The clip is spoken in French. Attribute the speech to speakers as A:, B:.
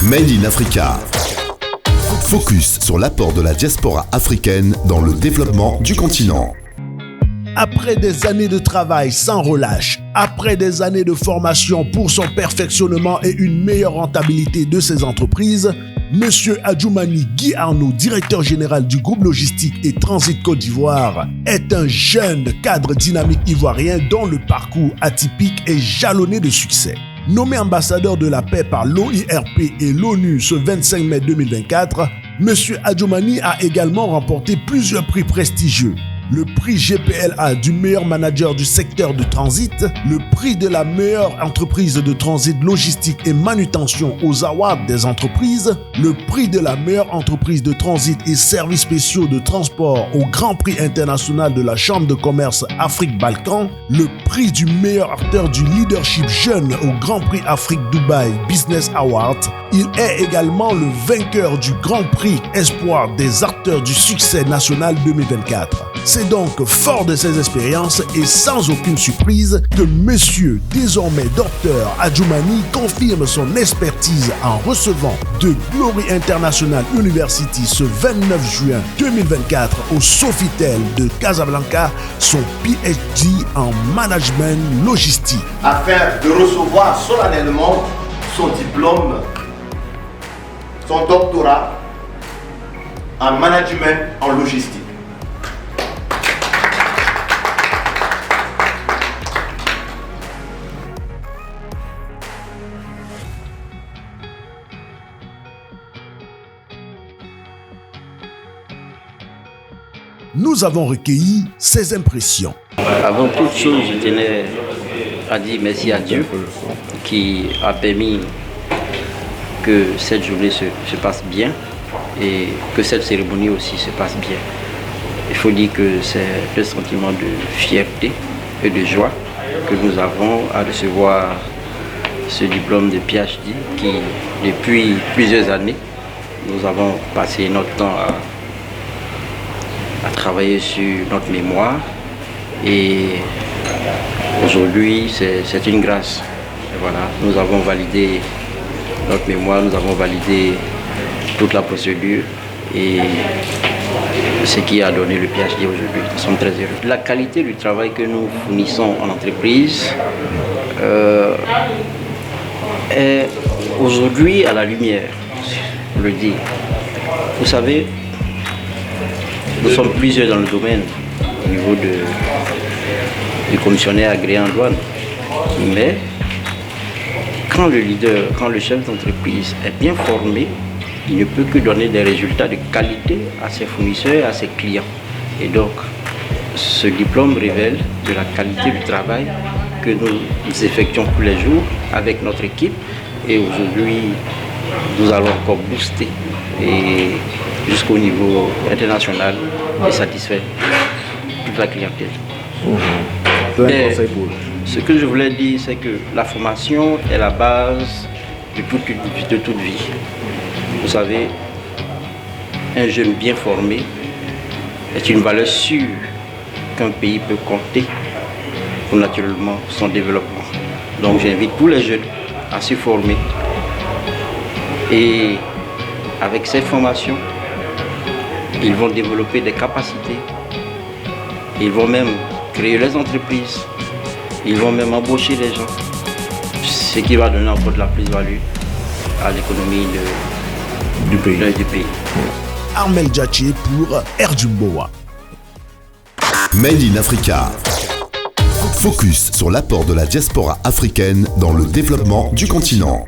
A: Made in Africa. Focus sur l'apport de la diaspora africaine dans le développement du continent.
B: Après des années de travail sans relâche, après des années de formation pour son perfectionnement et une meilleure rentabilité de ses entreprises, Monsieur Adjoumani Guy Arnaud, directeur général du groupe logistique et transit Côte d'Ivoire, est un jeune cadre dynamique ivoirien dont le parcours atypique est jalonné de succès. Nommé ambassadeur de la paix par l'OIRP et l'ONU ce 25 mai 2024, Monsieur Adjoumani a également remporté plusieurs prix prestigieux. Le prix GPLA du meilleur manager du secteur du transit, le prix de la meilleure entreprise de transit logistique et manutention aux awards des entreprises, le prix de la meilleure entreprise de transit et services spéciaux de transport au Grand Prix international de la Chambre de commerce Afrique-Balkan, le prix du meilleur acteur du leadership jeune au Grand Prix Afrique-Dubaï Business Award. Il est également le vainqueur du Grand Prix Espoir des acteurs du succès national 2024. C'est donc fort de ses expériences et sans aucune surprise que Monsieur, désormais Dr Adjoumani, confirme son expertise en recevant de Glory International University ce 29 juin 2024 au Sofitel de Casablanca son PhD en management logistique.
C: Afin de recevoir solennellement son diplôme, son doctorat en management en logistique.
B: Nous avons recueilli ses impressions.
D: Avant toute chose, je tenais à dire merci à Dieu qui a permis que cette journée se passe bien et que cette cérémonie aussi se passe bien. Il faut dire que c'est un sentiment de fierté et de joie que nous avons à recevoir ce diplôme de PhD qui, depuis plusieurs années, nous avons passé notre temps à travailler sur notre mémoire et aujourd'hui c'est une grâce. Et voilà, nous avons validé notre mémoire, nous avons validé toute la procédure et ce qui a donné le PhD aujourd'hui. Nous sommes très heureux. La qualité du travail que nous fournissons en entreprise est aujourd'hui à la lumière, je le dis. Vous savez, nous sommes plusieurs dans le domaine au niveau du commissionnaire agréé en douane. Mais quand le leader, quand le chef d'entreprise est bien formé, il ne peut que donner des résultats de qualité à ses fournisseurs et à ses clients. Et donc, ce diplôme révèle de la qualité du travail que nous effectuons tous les jours avec notre équipe. Et aujourd'hui, nous allons encore booster et jusqu'au niveau international et satisfaire toute la clientèle. Ce que je voulais dire, c'est que la formation est la base de toute vie. Vous savez, un jeune bien formé est une valeur sûre qu'un pays peut compter pour naturellement son développement. Donc j'invite tous les jeunes à se former et avec cette formation, ils vont développer des capacités, ils vont même créer les entreprises, ils vont même embaucher les gens, ce qui va donner encore de la plus-value à l'économie du pays.
B: Armel Djatché pour Erdumboa.
A: Made in Africa. Focus sur l'apport de la diaspora africaine dans le développement du continent.